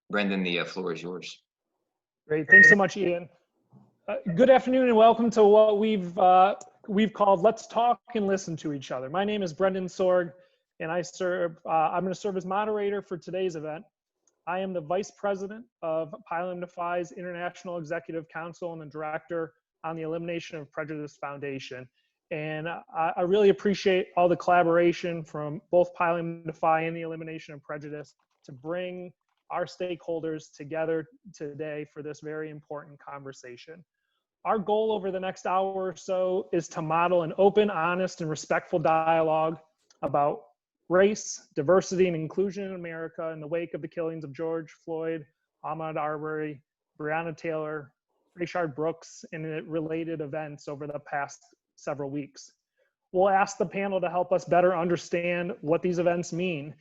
Brendan, the floor is yours. Great. Thanks so much, Ian. Good afternoon and welcome to what we've called Let's Talk and Listen to Each Other. My name is Brendan Sorg, and I'm going to serve as moderator for today's event. I am the Vice President of Pilum Defy's International Executive Council and the Director on the Elimination of Prejudice Foundation. And I really appreciate all the collaboration from both Pilum Defy and the Elimination of Prejudice to bring our stakeholders together today for this very important conversation. Our goal over the next hour or so is to model an open, honest, and respectful dialogue about race, diversity, and inclusion in America in the wake of the killings of George Floyd, Ahmaud Arbery, Breonna Taylor, Rayshard Brooks, and related events over the past several weeks. We'll ask the panel to help us better understand what these events mean,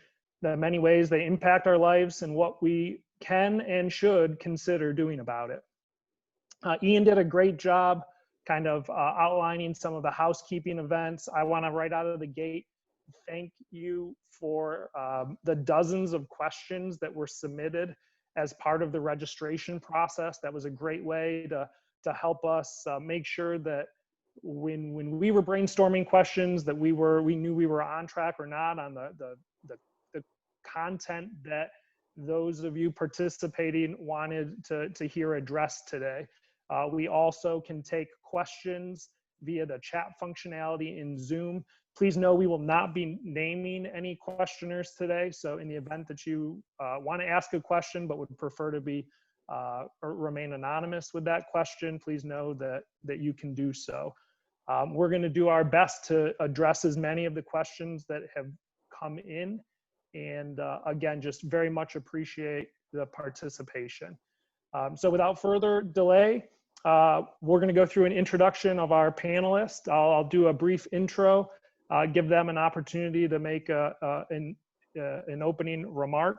the many ways they impact our lives, and what we can and should consider doing about it. Ian did a great job kind of outlining some of the housekeeping events. I want to right out of the gate thank you for the dozens of questions that were submitted as part of the registration process. That was a great way to help us make sure that when we were brainstorming questions that we knew we were on track or not on the content that those of you participating wanted to hear addressed today. We also can take questions via the chat functionality in Zoom. Please know we will not be naming any questioners today. So in the event that you want to ask a question but would prefer to be or remain anonymous with that question, please know that you can do so. We're going to do our best to address as many of the questions that have come in. And again, just very much appreciate the participation. So without further delay, we're going to go through an introduction of our panelists. I'll do a brief intro, give them an opportunity to make an opening remark,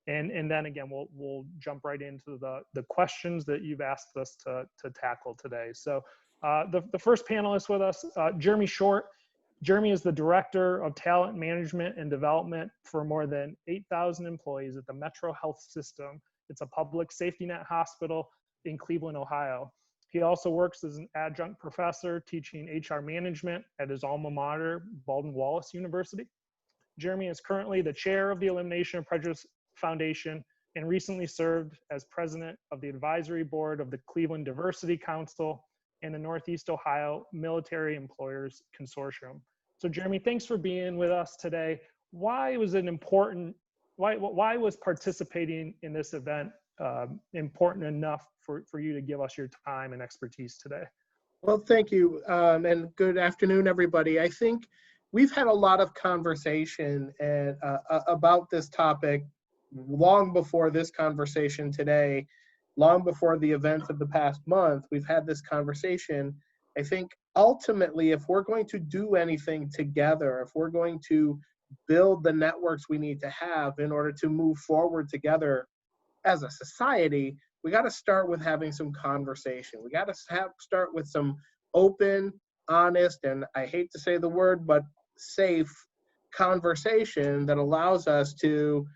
and then again we'll jump right into the questions that you've asked us to tackle today. So the first panelist with us, Jeremy Short. Jeremy is the Director of Talent Management and Development for more than 8,000 employees at the Metro Health System. It's a public safety net hospital in Cleveland, Ohio. He also works as an adjunct professor teaching HR management at his alma mater, Baldwin Wallace University. Jeremy is currently the chair of the Elimination of Prejudice Foundation and recently served as president of the advisory board of the Cleveland Diversity Council and the Northeast Ohio Military Employers Consortium. So Jeremy, thanks for being with us today. Why was it important, why was participating in this event important enough for you to give us your time and expertise today? Well, thank you, and good afternoon, everybody. I think we've had a lot of conversation about this topic long before this conversation today, long before the events of the past month. We've had this conversation. I think ultimately, if we're going to do anything together, if we're going to build the networks we need to have in order to move forward together as a society, we got to start with having some conversation. We got to start with some open, honest, and I hate to say the word, but safe conversation that allows us to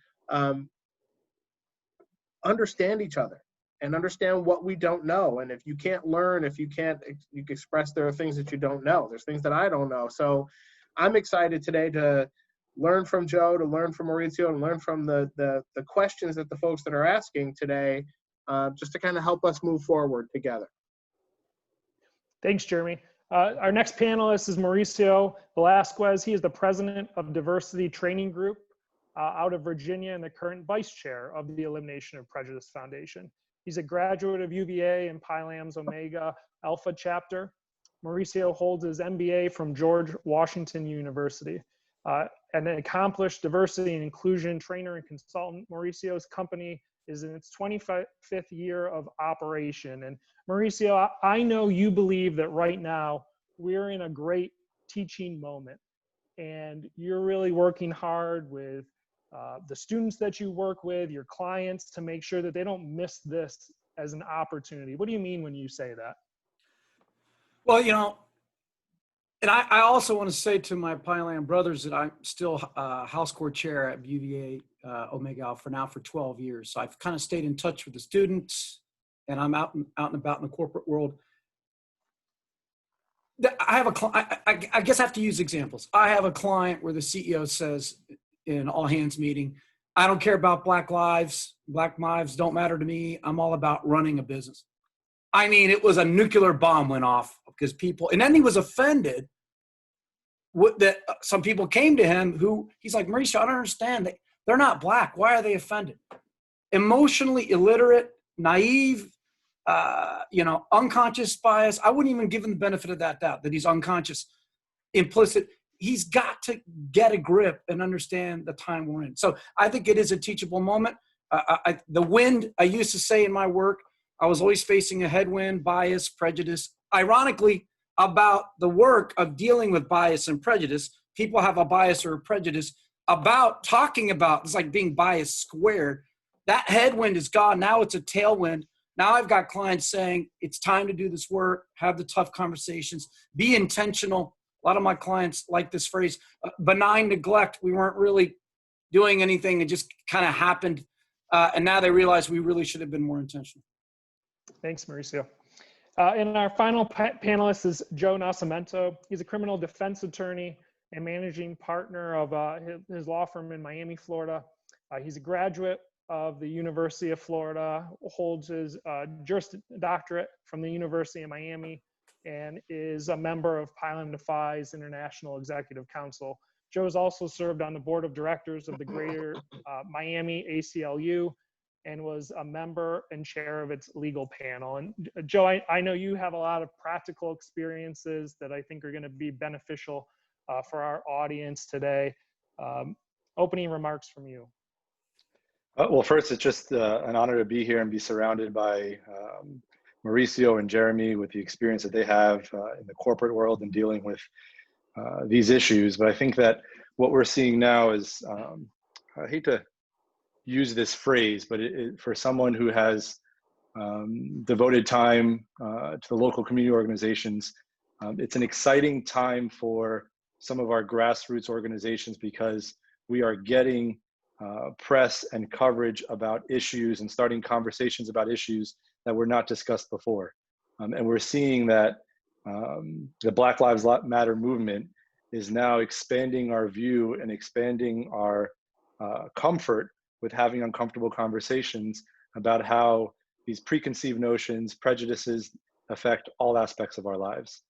understand each other and understand what we don't know. And if you can't learn, if you can't you express, there are things that you don't know. There's things that I don't know. So I'm excited today to learn from Joe, to learn from Mauricio, and learn from the questions that the folks that are asking today, just to kind of help us move forward together. Thanks, Jeremy. Our next panelist is Mauricio Velasquez. He is the president of Diversity Training Group out of Virginia and the current vice chair of the Elimination of Prejudice Foundation. He's a graduate of UVA and Pilam's Omega Alpha chapter. Mauricio holds his MBA from George Washington University. An accomplished diversity and inclusion trainer and consultant, Mauricio's company is in its 25th year of operation. And Mauricio, I know you believe that right now we're in a great teaching moment, and you're really working hard with the students that you work with, your clients, to make sure that they don't miss this as an opportunity. What do you mean when you say that? Well, you know, And I also want to say to my Pineland brothers that I'm still House Corps Chair at UVA Omega Alpha now for 12 years. So I've kind of stayed in touch with the students, and I'm out and about in the corporate world. I have I guess I have to use examples. I have a client where the CEO says in an all hands meeting, I don't care about Black lives. Black lives don't matter to me. I'm all about running a business. I mean, it was a nuclear bomb went off because people, and then he was offended that some people came to him who he's like, Mauricio, I don't understand. They're not Black. Why are they offended? Emotionally illiterate, naive, unconscious bias. I wouldn't even give him the benefit of that doubt that he's unconscious, implicit. He's got to get a grip and understand the time we're in. So I think it is a teachable moment. The wind, I used to say in my work, I was always facing a headwind, bias, prejudice. Ironically, about the work of dealing with bias and prejudice, people have a bias or a prejudice about talking about, it's like being bias squared. That headwind is gone. Now it's a tailwind. Now I've got clients saying it's time to do this work, have the tough conversations, be intentional. A lot of my clients like this phrase, benign neglect. We weren't really doing anything. It just kind of happened. And now they realize we really should have been more intentional. Thanks, Mauricio. And our final panelist is Joe Nascimento. He's a criminal defense attorney and managing partner of his law firm in Miami, Florida. He's a graduate of the University of Florida, holds his Juris Doctorate from the University of Miami, and is a member of Pilum Defy's International Executive Council. Joe has also served on the board of directors of the Greater Miami ACLU and was a member and chair of its legal panel. And Joe, I know you have a lot of practical experiences that I think are going to be beneficial for our audience today. Opening remarks from you. Well, first, it's just an honor to be here and be surrounded by Mauricio and Jeremy with the experience that they have in the corporate world and dealing with these issues. But I think that what we're seeing now is, I hate to use this phrase, but for someone who has devoted time to the local community organizations, it's an exciting time for some of our grassroots organizations because we are getting press and coverage about issues and starting conversations about issues that were not discussed before. And we're seeing that the Black Lives Matter movement is now expanding our view and expanding our comfort with having uncomfortable conversations about how these preconceived notions, prejudices affect all aspects of our lives.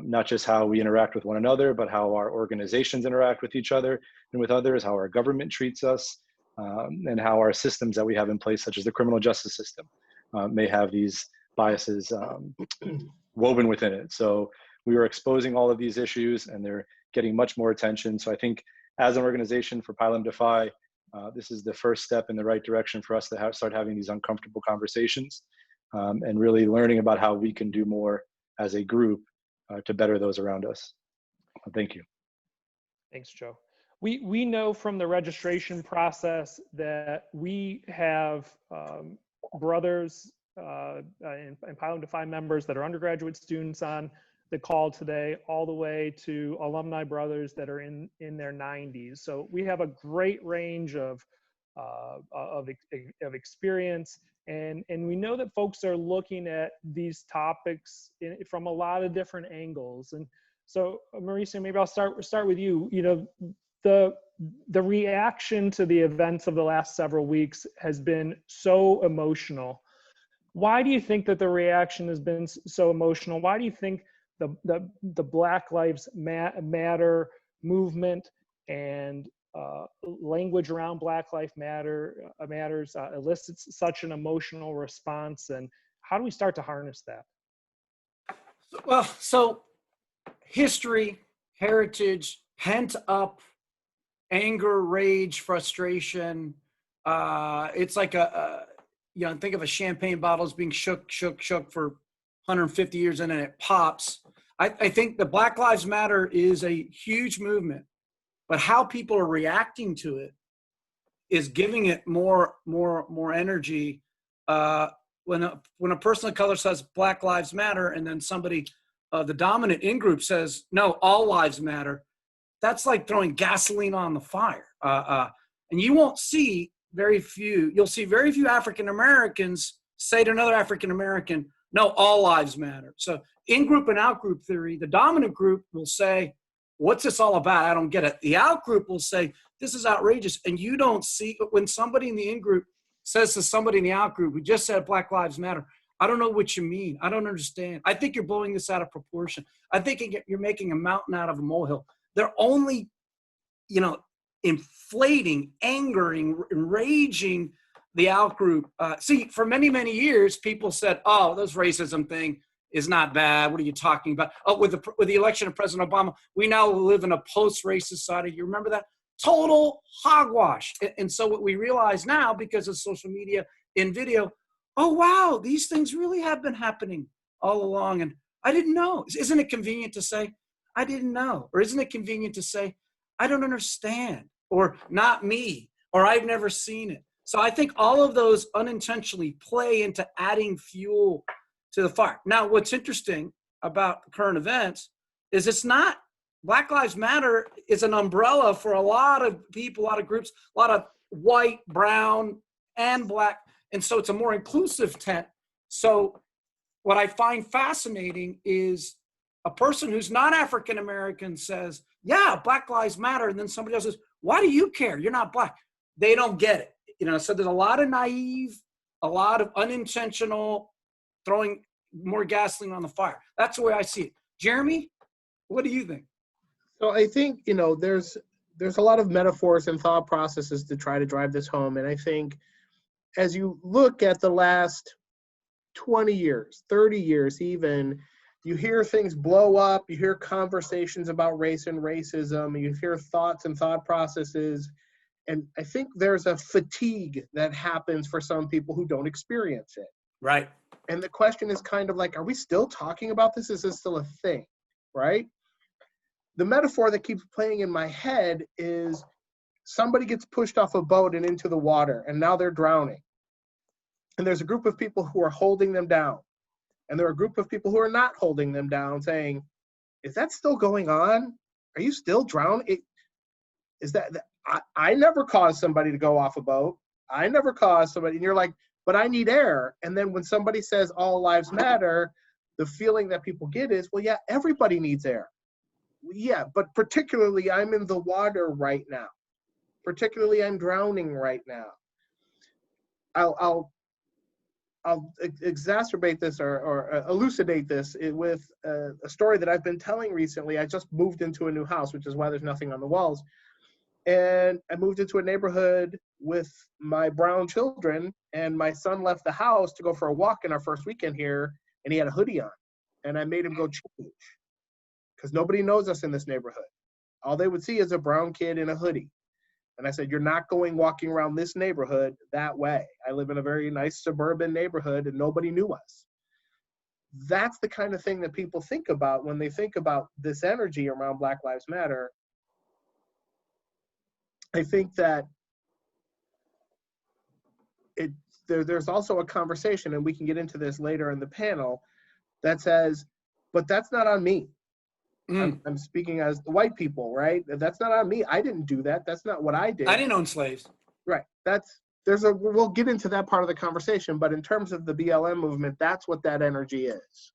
Not just how we interact with one another, but how our organizations interact with each other and with others, how our government treats us, and how our systems that we have in place, such as the criminal justice system, may have these biases woven within it. So we are exposing all of these issues and they're getting much more attention. So I think as an organization for Pilum Defy, this is the first step in the right direction for us to start having these uncomfortable conversations and really learning about how we can do more as a group to better those around us. Thank you. Thanks, Joe. We know from the registration process that we have brothers and Pilum Defy members that are undergraduate students on the call today, all the way to alumni brothers that are in their 90s. So we have a great range of experience, and we know that folks are looking at these topics from a lot of different angles. And so, Mauricio, maybe I'll start with you. You know, the reaction to the events of the last several weeks has been so emotional. Why do you think that the reaction has been so emotional? Why do you think the Black Lives Matter movement and language around Black Lives Matters elicits such an emotional response? And how do we start to harness that? Well, so history, heritage, pent up anger, rage, frustration. It's like think of a champagne bottle as being shook for 150 years and then it pops. I think the Black Lives Matter is a huge movement, but how people are reacting to it is giving it more energy. When a person of color says Black Lives Matter and then somebody the dominant in-group says, no, all lives matter, that's like throwing gasoline on the fire. And you won't see you'll see very few African-Americans say to another African-American, no, all lives matter. So in-group and out-group theory, the dominant group will say, what's this all about? I don't get it. The out-group will say, this is outrageous. And you don't see, when somebody in the in-group says to somebody in the out-group who just said Black Lives Matter, I don't know what you mean. I don't understand. I think you're blowing this out of proportion. I think you're making a mountain out of a molehill. They're only, inflating, angering, enraging the out-group. See, for many, many years, people said, oh, this racism thing is not bad. What are you talking about? Oh, with the election of President Obama, we now live in a post-racist society. You remember that? Total hogwash. And so what we realize now, because of social media and video, oh, wow, these things really have been happening all along. And I didn't know. Isn't it convenient to say, I didn't know? Or isn't it convenient to say, I don't understand? Or not me? Or I've never seen it. So I think all of those unintentionally play into adding fuel to the fire. Now, what's interesting about current events is it's not, Black Lives Matter is an umbrella for a lot of people, a lot of groups, a lot of white, brown, and Black. And so it's a more inclusive tent. So what I find fascinating is a person who's not African-American says, yeah, Black Lives Matter. And then somebody else says, why do you care? You're not Black. They don't get it. So there's a lot of naive, a lot of unintentional throwing more gasoline on the fire. That's the way I see it. Jeremy, what do you think? So I think, there's a lot of metaphors and thought processes to try to drive this home. And I think as you look at the last 20 years, 30 years even, you hear things blow up, you hear conversations about race and racism, you hear thoughts and thought processes. And I think there's a fatigue that happens for some people who don't experience it. Right. And the question is kind of like, are we still talking about this? Is this still a thing? Right? The metaphor that keeps playing in my head is somebody gets pushed off a boat and into the water, and now they're drowning. And there's a group of people who are holding them down. And there are a group of people who are not holding them down saying, is that still going on? Are you still drowning? I never caused somebody to go off a boat. I never caused somebody. And you're like, but I need air. And then when somebody says all lives matter, the feeling that people get is, well, yeah, everybody needs air. Yeah, but particularly I'm in the water right now. Particularly I'm drowning right now. I'll exacerbate this or elucidate this with a story that I've been telling recently. I just moved into a new house, which is why there's nothing on the walls. And I moved into a neighborhood with my brown children, and my son left the house to go for a walk in our first weekend here, and he had a hoodie on. And I made him go change because nobody knows us in this neighborhood. All they would see is a brown kid in a hoodie. And I said, you're not walking around this neighborhood that way. I live in a very nice suburban neighborhood and nobody knew us. That's the kind of thing that people think about when they think about this energy around Black Lives Matter. I think that there's also a conversation, and we can get into this later in the panel, that says, but that's not on me. I'm speaking as the white people, right? That's not on me. I didn't do that. That's not what I did. I didn't own slaves. Right. We'll get into that part of the conversation, but in terms of the BLM movement, that's what that energy is.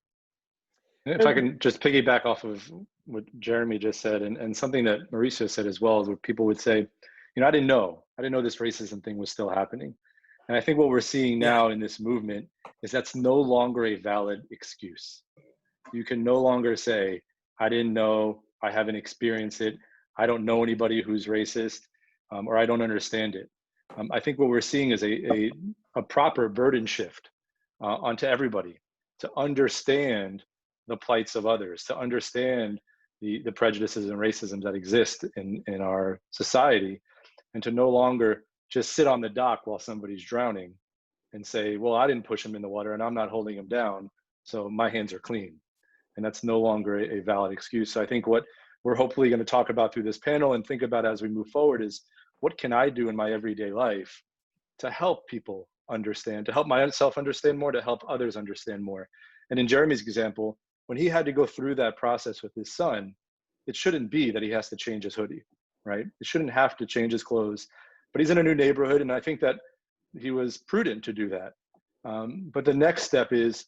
If I can just piggyback off of what Jeremy just said, and something that Mauricio said as well, is where people would say, I didn't know this racism thing was still happening. And I think what we're seeing now in this movement is that's no longer a valid excuse. You can no longer say, I didn't know, I haven't experienced it, I don't know anybody who's racist, or I don't understand it. I think what we're seeing is a proper burden shift onto everybody to understand the plights of others, to understand the prejudices and racism that exist in our society, and to no longer just sit on the dock while somebody's drowning and say, well, I didn't push him in the water and I'm not holding him down, so my hands are clean. And that's no longer a valid excuse. So I think what we're hopefully going to talk about through this panel and think about as we move forward is, what can I do in my everyday life to help people understand, to help myself understand more, to help others understand more? And in Jeremy's example, when he had to go through that process with his son, it shouldn't be that he has to change his hoodie, right? It shouldn't have to change his clothes, but he's in a new neighborhood. And I think that he was prudent to do that. But the next step is,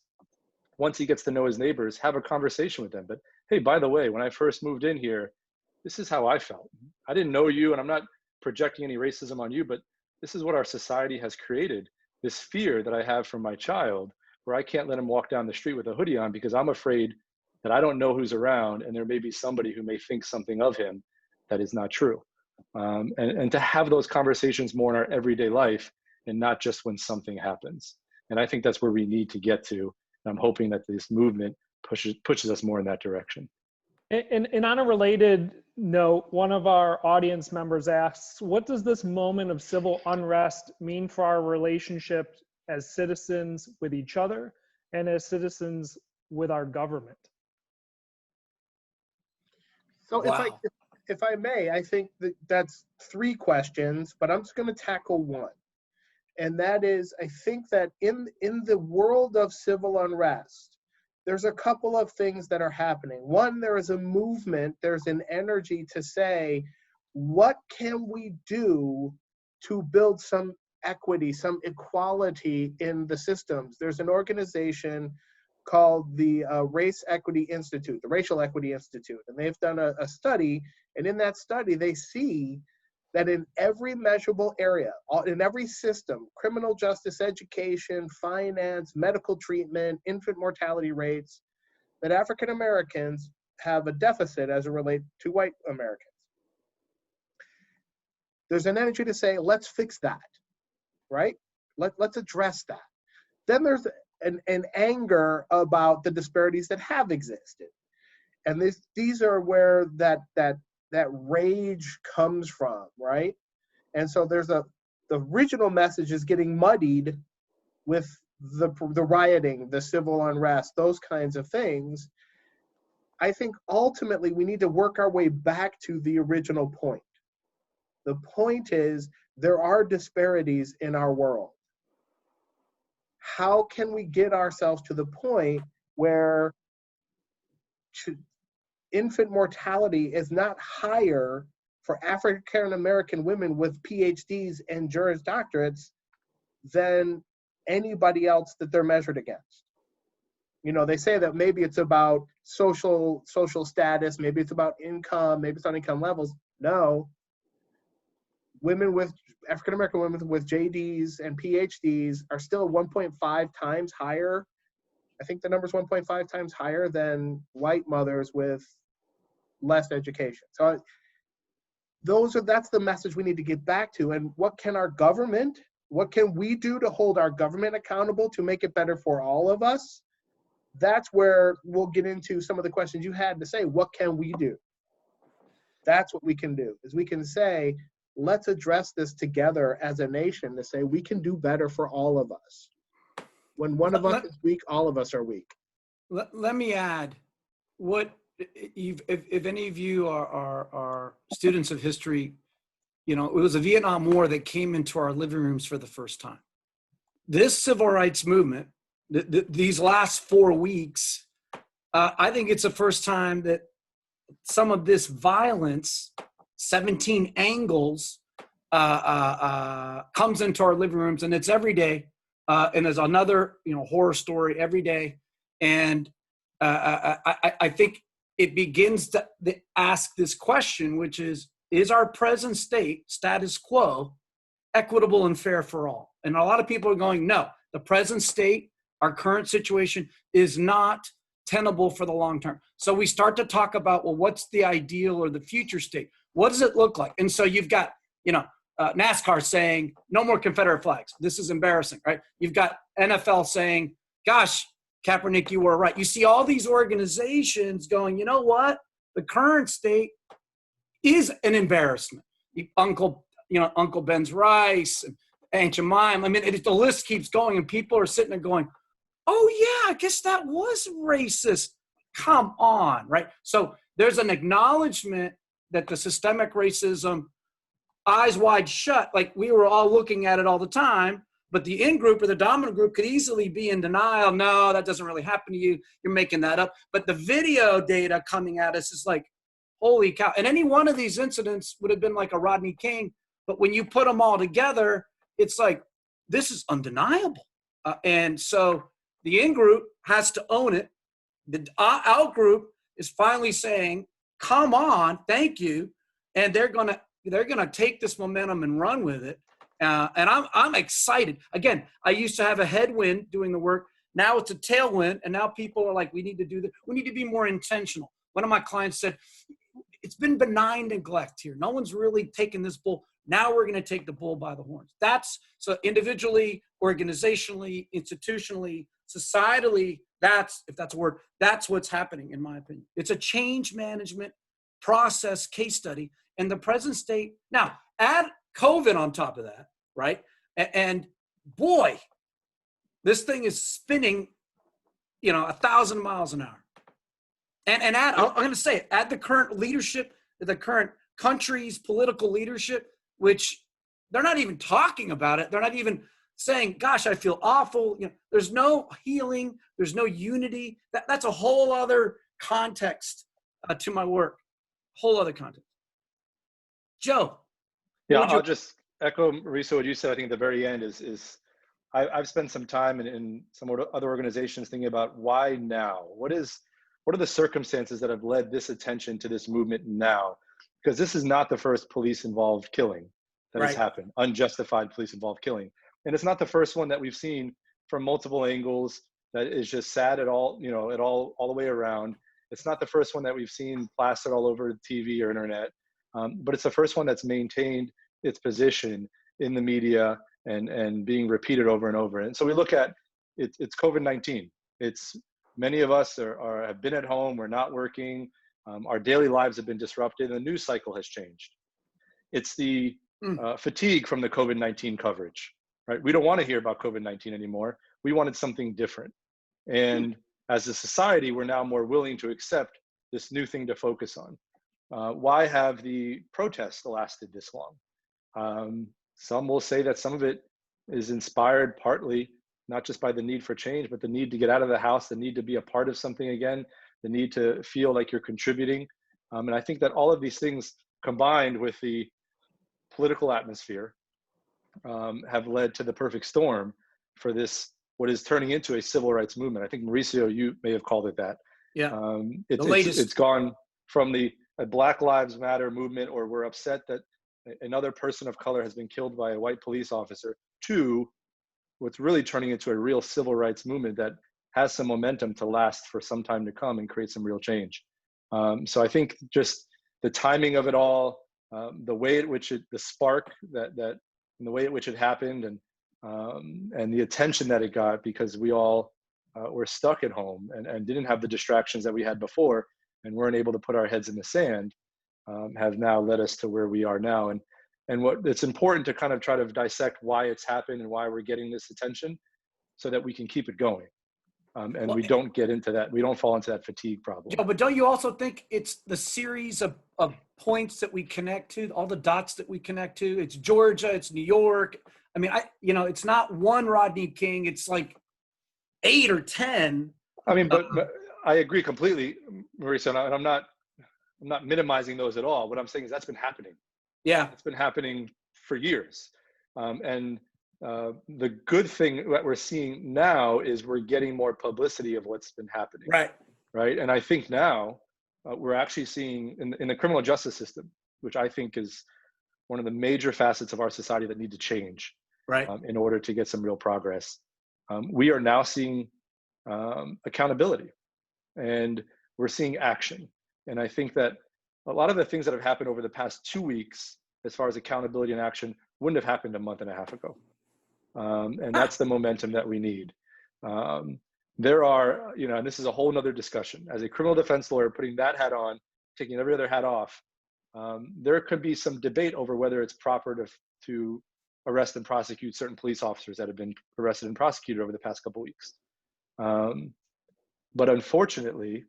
once he gets to know his neighbors, have a conversation with them. But hey, by the way, when I first moved in here, this is how I felt. I didn't know you, and I'm not projecting any racism on you, but this is what our society has created, this fear that I have from my child, where I can't let him walk down the street with a hoodie on because I'm afraid that I don't know who's around and there may be somebody who may think something of him that is not true. And to have those conversations more in our everyday life and not just when something happens. And I think that's where we need to get to. And I'm hoping that this movement pushes us more in that direction. And on a related note, one of our audience members asks, what does this moment of civil unrest mean for our relationship as citizens with each other and as citizens with our government? So Wow. if I may, I think that's three questions, but I'm just going to tackle one. And that is, I think that in the world of civil unrest, there's a couple of things that are happening. One, there is a movement, there's an energy to say, what can we do to build some equity, some equality in the systems? There's an organization called the Race Equity Institute, the Racial Equity Institute, and they've done a study, and in that study, they see that in every measurable area, in every system, criminal justice, education, finance, medical treatment, infant mortality rates, that African Americans have a deficit as it relates to white Americans. There's an energy to say, let's fix that, right? Let's address that. Then there's an anger about the disparities that have existed. And these are where that rage comes from, right? And so the original message is getting muddied with the rioting, the civil unrest, those kinds of things. I think ultimately we need to work our way back to the original point. The point is there are disparities in our world. How can we get ourselves to the point where infant mortality is not higher for African American women with PhDs and Juris Doctorates than anybody else that they're measured against? You know, they say that maybe it's about social status, maybe it's about income, maybe it's on income levels. No. African American women with JDs and PhDs are still 1.5 times higher. I think the number's 1.5 times higher than white mothers with less education. So that's the message we need to get back to. And what can we do to hold our government accountable to make it better for all of us? That's where we'll get into some of the questions you had to say, what can we do? That's what we can do, is we can say, let's address this together as a nation to say we can do better for all of us. When one of us is weak, all of us are weak. Let me add, if any of you are students of history, you know, it was the Vietnam War that came into our living rooms for the first time. This civil rights movement, these last 4 weeks, I think it's the first time that some of this violence, 17 angles, comes into our living rooms, and it's every day. And there's another, horror story every day. And I think it begins to ask this question, which is our present status quo equitable and fair for all? And a lot of people are going, no, the present state, our current situation is not tenable for the long term. So we start to talk about, well, what's the ideal or the future state? What does it look like? And so you've got, NASCAR saying no more Confederate flags. This is embarrassing, right? You've got NFL saying, gosh, Kaepernick, you were right. You see all these organizations going, you know what? The current state is an embarrassment. Uncle Ben's Rice, and Aunt Jemima. I mean, the list keeps going, and people are sitting there going, oh yeah, I guess that was racist. Come on, right? So there's an acknowledgement that the systemic racism, eyes wide shut, like we were all looking at it all the time, But the in-group or the dominant group could easily be in denial. No, that doesn't really happen to you. You're making that up. But the video data coming at us is like, holy cow. And any one of these incidents would have been like a Rodney King. But when you put them all together, it's like, this is undeniable. And so the in-group has to own it. The out-group is finally saying, come on, thank you. And they're gonna take this momentum and run with it. And I'm excited. Again, I used to have a headwind doing the work. Now it's a tailwind, and now people are like, we need to do this. We need to be more intentional. One of my clients said, it's been benign neglect here. No one's really taken this bull. Now we're going to take the bull by the horns. That's so individually, organizationally, institutionally, societally, that's, if that's a word, that's what's happening, in my opinion. It's a change management process case study. And the present state, now add COVID on top of that, right? And boy, this thing is spinning, 1,000 miles an hour. And add, I'm going to say it, add the current leadership, the current country's political leadership, which they're not even talking about it. They're not even saying, gosh, I feel awful. There's no healing. There's no unity. That's a whole other context to my work. Whole other context. Joe. Yeah, I'll just echo, Mauricio, what you said. I think at the very end is I've spent some time in some other organizations thinking about why now? What are the circumstances that have led this attention to this movement now? Because this is not the first police-involved killing that has happened, unjustified police-involved killing. And it's not the first one that we've seen from multiple angles that is just sad at all, all the way around. It's not the first one that we've seen plastered all over TV or internet, but it's the first one that's maintained its position in the media and being repeated over and over. And so we look at it's COVID-19. It's many of us have been at home, we're not working, our daily lives have been disrupted, and the news cycle has changed. It's the fatigue from the COVID-19 coverage, right? We don't want to hear about COVID-19 anymore. We wanted something different. And as a society, we're now more willing to accept this new thing to focus on. Why have the protests lasted this long? Some will say that some of it is inspired partly not just by the need for change, but the need to get out of the house, the need to be a part of something again, the need to feel like you're contributing. And I think that all of these things combined with the political atmosphere have led to the perfect storm for this, what is turning into a civil rights movement. I think, Mauricio, you may have called it that. Yeah. It's gone from a Black Lives Matter movement, or we're upset that another person of color has been killed by a white police officer, to what's really turning into a real civil rights movement that has some momentum to last for some time to come and create some real change. So I think just the timing of it all, the way at which the spark and the way at which it happened, and the attention that it got, because we all were stuck at home and didn't have the distractions that we had before and weren't able to put our heads in the sand, have now led us to where we are now. And what it's important to kind of try to dissect why it's happened and why we're getting this attention, so that we can keep it going. And we don't get into that. We don't fall into that fatigue problem. Joe, but don't you also think it's the series of points that we connect to, all the dots that we connect to? It's Georgia, it's New York. I mean, it's not one Rodney King. It's like 8 or 10. I mean, but I agree completely, Mauricio, and I'm not minimizing those at all. What I'm saying is that's been happening. Yeah. It's been happening for years. And the good thing that we're seeing now is we're getting more publicity of what's been happening. Right. And I think now we're actually seeing in the criminal justice system, which I think is one of the major facets of our society that need to change in order to get some real progress. We are now seeing accountability, and we're seeing action. And I think that a lot of the things that have happened over the past 2 weeks, as far as accountability and action, wouldn't have happened a month and a half ago. And that's the momentum that we need. There are, and this is a whole nother discussion. As a criminal defense lawyer, putting that hat on, taking every other hat off, there could be some debate over whether it's proper to arrest and prosecute certain police officers that have been arrested and prosecuted over the past couple of weeks. But unfortunately,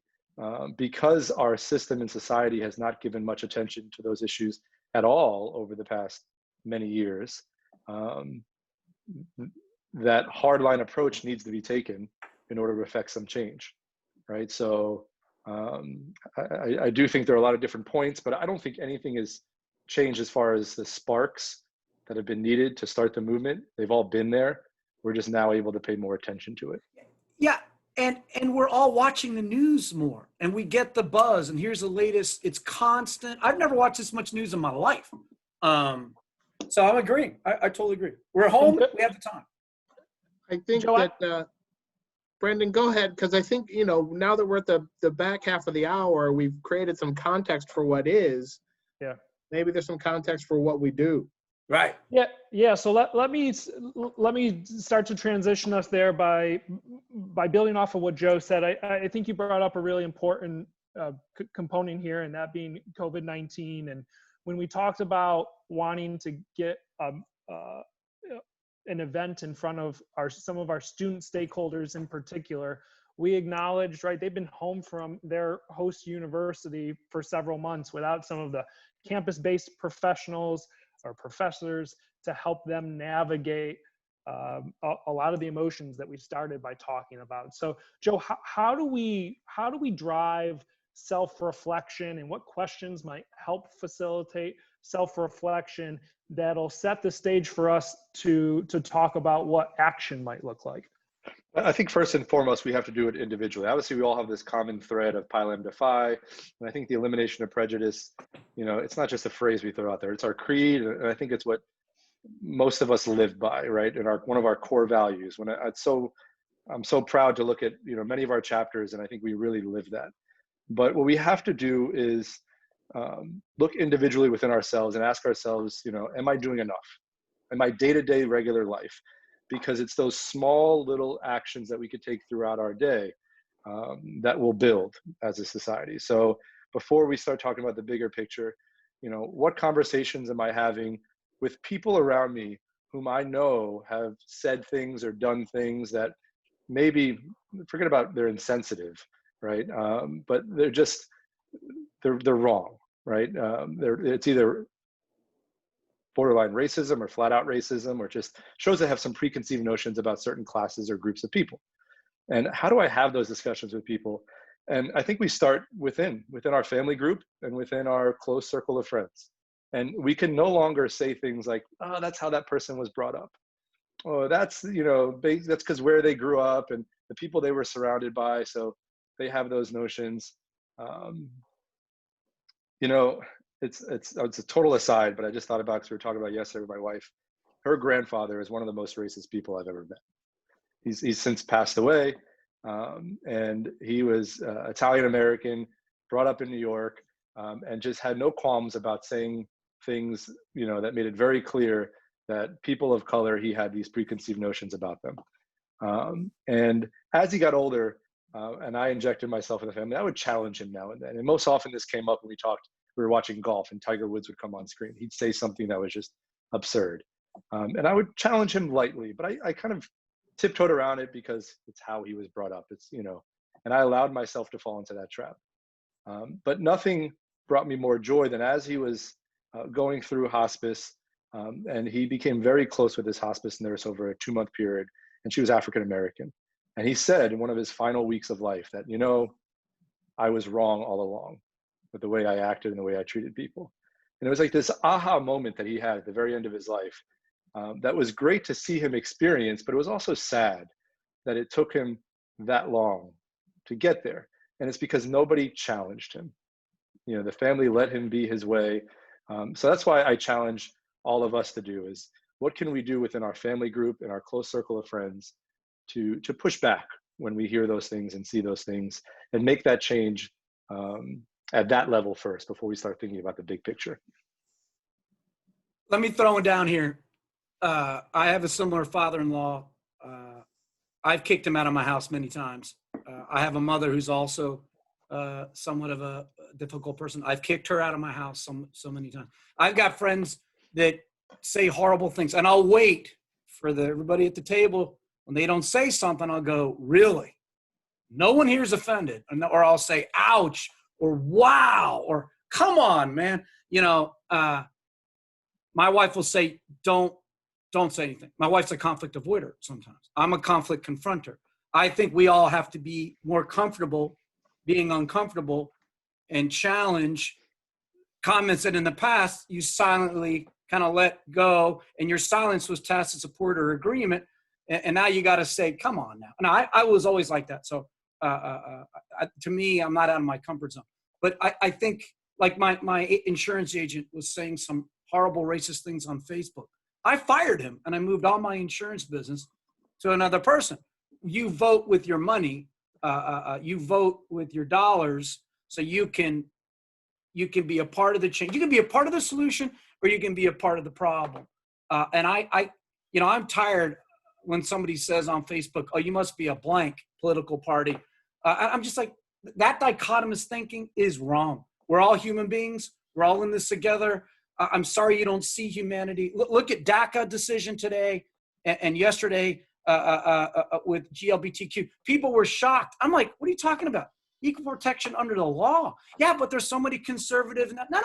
because our system and society has not given much attention to those issues at all over the past many years, that hardline approach needs to be taken in order to affect some change, right? So I do think there are a lot of different points, but I don't think anything has changed as far as the sparks that have been needed to start the movement. They've all been there. We're just now able to pay more attention to it. Yeah. And we're all watching the news more, and we get the buzz, and here's the latest. It's constant. I've never watched this much news in my life. So I'm agreeing. I totally agree. We're home. We have the time. I think that, Brendan, go ahead, because I think, now that we're at the back half of the hour, we've created some context for what is. Yeah. Maybe there's some context for what we do. Right. Yeah. So let me start to transition us there by building off of what Joe said. I think you brought up a really important component here, and that being COVID-19. And when we talked about wanting to get an event in front of some of our student stakeholders in particular, we acknowledged, right, they've been home from their host university for several months without some of the campus-based professionals or professors to help them navigate a lot of the emotions that we started by talking about. So, Joe, how do we drive self-reflection, and what questions might help facilitate self-reflection that'll set the stage for us to talk about what action might look like? I think first and foremost, we have to do it individually. Obviously, we all have this common thread of Pi Lambda Phi, and I think the elimination of prejudice, it's not just a phrase we throw out there. It's our creed, and I think it's what most of us live by, right? And one of our core values. I'm so proud to look at many of our chapters, and I think we really live that. But what we have to do is look individually within ourselves and ask ourselves, am I doing enough in my day-to-day regular life? Because it's those small little actions that we could take throughout our day that will build as a society. So before we start talking about the bigger picture, what conversations am I having with people around me whom I know have said things or done things that maybe, forget about they're insensitive, right? But they're wrong, right? It's either borderline racism or flat out racism, or just shows they have some preconceived notions about certain classes or groups of people. And how do I have those discussions with people? And I think we start within our family group and within our close circle of friends. And we can no longer say things like, oh, that's how that person was brought up. Oh, that's because where they grew up and the people they were surrounded by. So they have those notions. It's a total aside, but I just thought about, because we were talking about yesterday with my wife. Her grandfather is one of the most racist people I've ever met. He's since passed away, and he was Italian American, brought up in New York, and just had no qualms about saying things that made it very clear that people of color, he had these preconceived notions about them. And as he got older, and I injected myself in the family, I would challenge him now and then. And most often this came up when we were watching golf and Tiger Woods would come on screen. He'd say something that was just absurd. And I would challenge him lightly, but I kind of tiptoed around it because it's how he was brought up. And I allowed myself to fall into that trap. But nothing brought me more joy than as he was going through hospice, and he became very close with his hospice nurse over a 2-month period, and she was African American. And he said in one of his final weeks of life that, I was wrong all along with the way I acted and the way I treated people. And it was like this aha moment that he had at the very end of his life. That was great to see him experience, but it was also sad that it took him that long to get there. And it's because nobody challenged him. The family let him be his way. So that's why I challenge all of us to do is, what can we do within our family group and our close circle of friends to push back when we hear those things and see those things, and make that change at that level first before we start thinking about the big picture. Let me throw it down here. I have a similar father-in-law. I've kicked him out of my house many times. I have a mother who's also somewhat of a difficult person. I've kicked her out of my house so many times. I've got friends that say horrible things, and I'll wait for everybody at the table. When they don't say something, I'll go, really? No one here is offended. Or I'll say, ouch, or wow, or come on, man. My wife will say, don't don't say anything. My wife's a conflict avoider sometimes. I'm a conflict confronter. I think we all have to be more comfortable being uncomfortable and challenge comments that in the past you silently kind of let go, and your silence was tacit support or agreement. And now you got to say, come on now. And I was always like that. So to me, I'm not out of my comfort zone. But I think, like my insurance agent was saying some horrible racist things on Facebook. I fired him and I moved all my insurance business to another person. You vote with your money. You vote with your dollars, so you can be a part of the change. You can be a part of the solution, or you can be a part of the problem. And I'm tired when somebody says on Facebook, "Oh, you must be a blank political party." I'm just like, that dichotomous thinking is wrong. We're all human beings. We're all in this together. I'm sorry you don't see humanity. Look at DACA decision today and yesterday with GLBTQ. People were shocked. I'm like, what are you talking about? Equal protection under the law. Yeah, but there's so many conservative. No.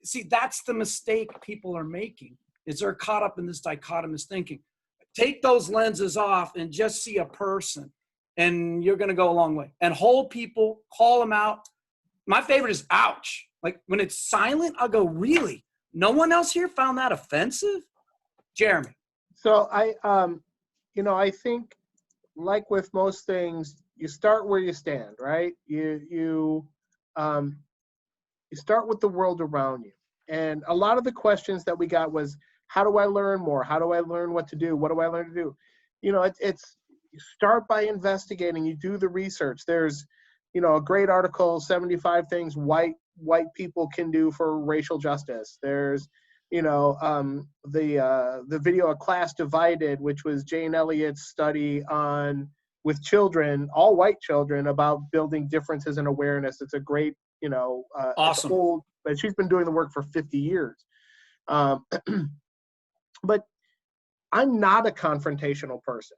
See, that's the mistake people are making, is they're caught up in this dichotomous thinking. Take those lenses off and just see a person, and you're going to go a long way. And hold people, call them out. My favorite is ouch. Like when it's silent, I'll go, really? No one else here found that offensive? Jeremy. So I think, like with most things, you start where you stand, right? You start with the world around you. And a lot of the questions that we got was, how do I learn more? How do I learn what to do? What do I learn to do? It's you start by investigating, you do the research. There's, a great article, 75 things white people can do for racial justice. There's, the video, A Class Divided, which was Jane Elliott's study with children, all white children, about building differences and awareness. It's a great, awesome. It's old, but she's been doing the work for 50 years. But I'm not a confrontational person.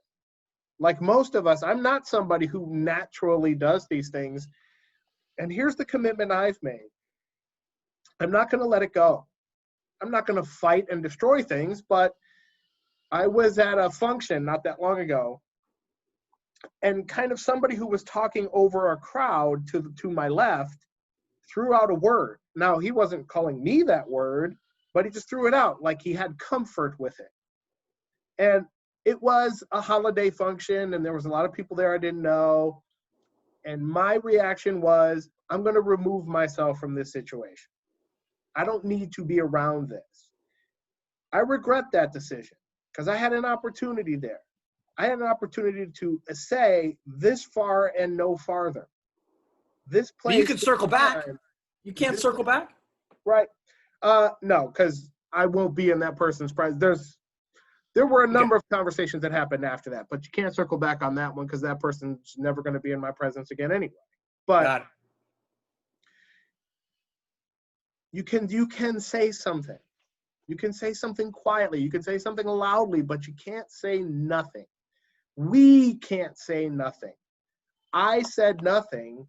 Like most of us, I'm not somebody who naturally does these things. And here's the commitment I've made. I'm not going to let it go. I'm not going to fight and destroy things, but I was at a function not that long ago, and kind of somebody who was talking over a crowd to my left threw out a word. Now, he wasn't calling me that word, but he just threw it out like he had comfort with it. And it was a holiday function, and there was a lot of people there I didn't know. And my reaction was, I'm going to remove myself from this situation. I don't need to be around this. I regret that decision because I had an opportunity there. I had an opportunity to say this far and no farther. This place. But you can circle back. You can't circle back? Right. No, because I won't be in that person's presence. There were a number of conversations that happened after that, but you can't circle back on that one because that person's never going to be in my presence again anyway. But you can say something. You can say something quietly. You can say something loudly, but you can't say nothing. We can't say nothing. I said nothing,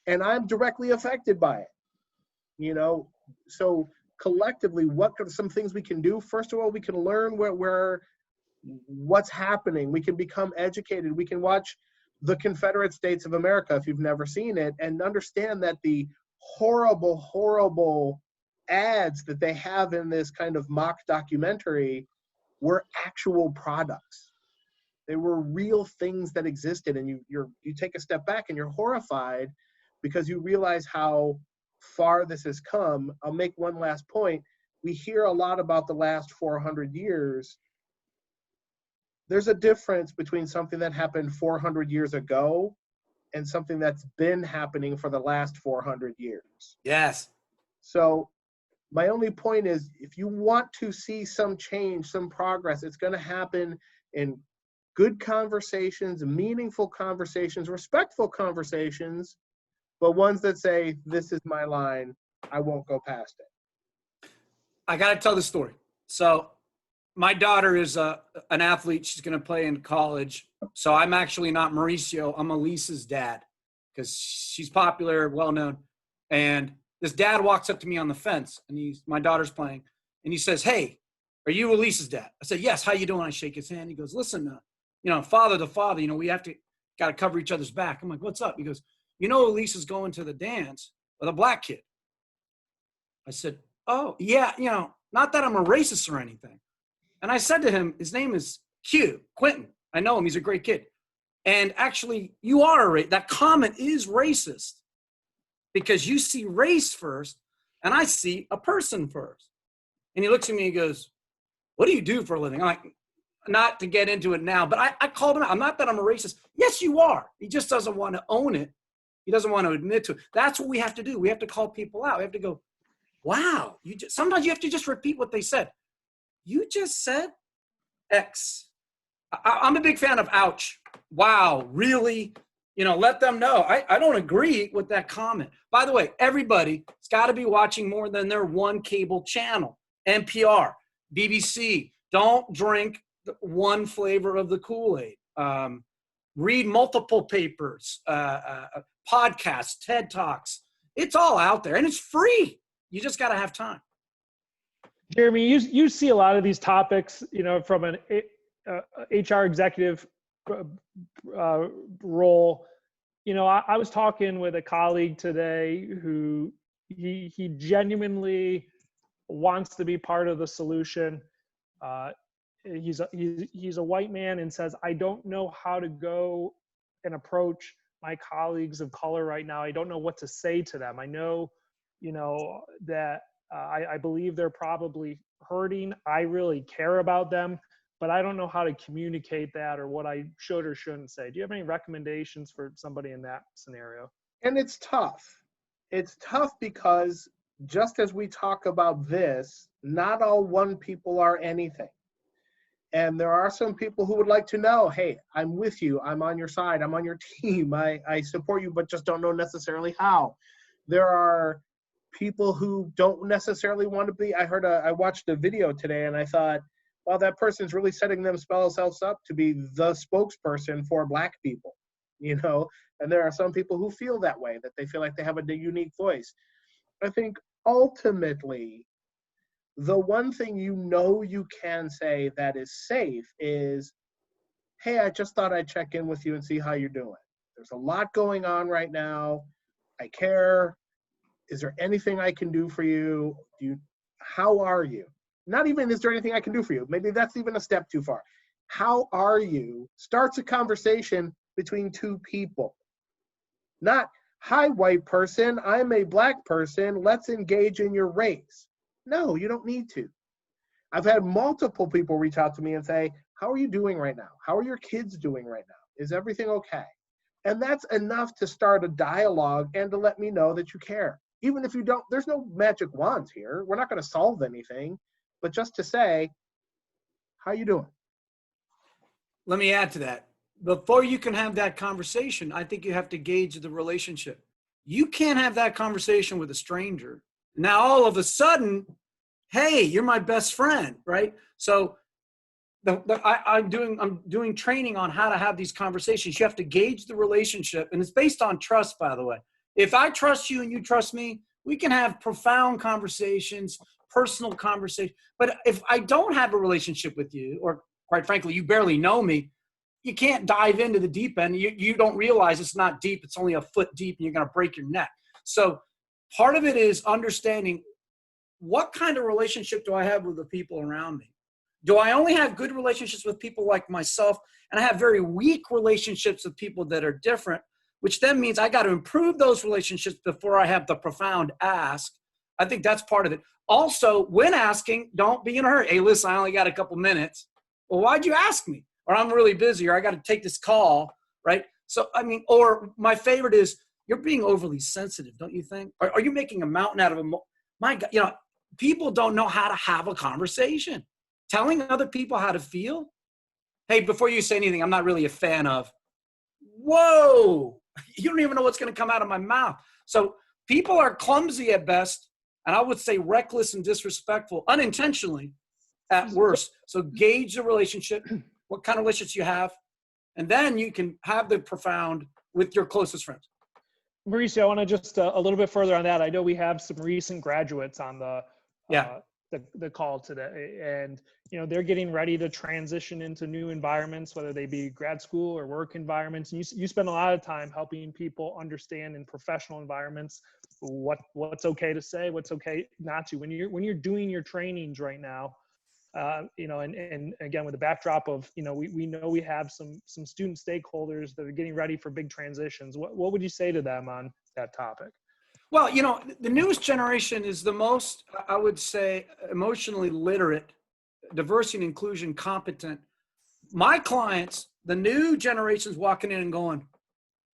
and I'm directly affected by it. So collectively, what are some things we can do? First of all, we can learn what's happening. We can become educated. We can watch the Confederate States of America, if you've never seen it, and understand that the horrible, horrible ads that they have in this kind of mock documentary were actual products. They were real things that existed, and you take a step back and you're horrified because you realize how far this has come. I'll make one last point. We hear a lot about the last 400 years. There's a difference between something that happened 400 years ago and something that's been happening for the last 400 years. Yes. So my only point is, if you want to see some change, some progress, it's going to happen in good conversations, meaningful conversations, respectful conversations, but ones that say, this is my line, I won't go past it. I got to tell the story. So my daughter is an athlete. She's going to play in college. So I'm actually not Mauricio. I'm Elise's dad because she's popular, well-known. And this dad walks up to me on the fence, and my daughter's playing. And he says, hey, are you Elise's dad? I said, yes. How you doing? I shake his hand. He goes, listen, father to father, we got to cover each other's back. I'm like, what's up? He goes, Elise is going to the dance with a black kid. I said, oh, yeah, not that I'm a racist or anything. And I said to him, his name is Quentin. I know him. He's a great kid. And actually, you are that comment is racist because you see race first and I see a person first. And he looks at me and goes, what do you do for a living? I'm like, not to get into it now, but I called him out. I'm not that I'm a racist. Yes, you are. He just doesn't want to own it. He doesn't want to admit to it. That's what we have to do. We have to call people out. We have to go, wow. Sometimes you have to just repeat what they said. You just said X. I'm a big fan of ouch. Wow, really? Let them know. I don't agree with that comment. By the way, everybody's got to be watching more than their one cable channel. NPR, BBC. Don't drink one flavor of the Kool-Aid. Read multiple papers, podcasts, TED Talks. It's all out there, and it's free. You just got to have time. Jeremy, you see a lot of these topics, from an HR executive role. I was talking with a colleague today who he genuinely wants to be part of the solution. He's a white man and says, I don't know how to go and approach my colleagues of color right now. I don't know what to say to them. I know, that I believe they're probably hurting. I really care about them, but I don't know how to communicate that or what I should or shouldn't say. Do you have any recommendations for somebody in that scenario? And it's tough. It's tough because just as we talk about this, not all one people are anything. And there are some people who would like to know, hey, I'm with you. I'm on your side. I'm on your team. I support you, but just don't know necessarily how. There are people who don't necessarily want to be. I watched a video today and I thought, well, that person's really setting themselves up to be the spokesperson for Black people, and there are some people who feel that way, that they feel like they have a unique voice. I think ultimately, the one thing you can say that is safe is, hey, I just thought I'd check in with you and see how you're doing. There's a lot going on right now. I care. Is there anything I can do for you? How are you? Not even, is there anything I can do for you? Maybe that's even a step too far. How are you? Starts a conversation between two people. Not, hi, white person, I'm a Black person, let's engage in your race. No, you don't need to. I've had multiple people reach out to me and say, how are you doing right now? How are your kids doing right now? Is everything okay? And that's enough to start a dialogue and to let me know that you care. Even if you don't, there's no magic wands here. We're not going to solve anything, but just to say, how you doing? Let me add to that. Before you can have that conversation, I think you have to gauge the relationship. You can't have that conversation with a stranger. Now, all of a sudden, hey, you're my best friend, right? So I'm doing training on how to have these conversations. You have to gauge the relationship, and it's based on trust, by the way. If I trust you and you trust me, we can have profound conversations, personal conversations. But if I don't have a relationship with you, or quite frankly, you barely know me, you can't dive into the deep end. You don't realize it's not deep. It's only a foot deep and you're going to break your neck. So part of it is understanding, what kind of relationship do I have with the people around me? Do I only have good relationships with people like myself, and I have very weak relationships with people that are different, which then means I got to improve those relationships before I have the profound ask. I think that's part of it. Also, when asking, don't be in a hurry. Hey, listen, I only got a couple minutes. Well, why'd you ask me? Or I'm really busy, or I got to take this call, right? So, or my favorite is, you're being overly sensitive, don't you think? Are you making a mountain out of a my God, people don't know how to have a conversation. Telling other people how to feel. Hey, before you say anything, I'm not really a fan of, whoa, you don't even know what's going to come out of my mouth. So people are clumsy at best, and I would say reckless and disrespectful, unintentionally at worst. So gauge the relationship, what kind of relationships you have, and then you can have the profound with your closest friends. Mauricio, I want to just a little bit further on that. I know we have some recent graduates on the the call today, and they're getting ready to transition into new environments, whether they be grad school or work environments. And you spend a lot of time helping people understand in professional environments what's okay to say, what's okay not to. When you're doing your trainings right now, and again, with the backdrop of, we know we have some student stakeholders that are getting ready for big transitions. What would you say to them on that topic? Well, the newest generation is the most, I would say, emotionally literate, diversity and inclusion competent. My clients, the new generation's walking in and going,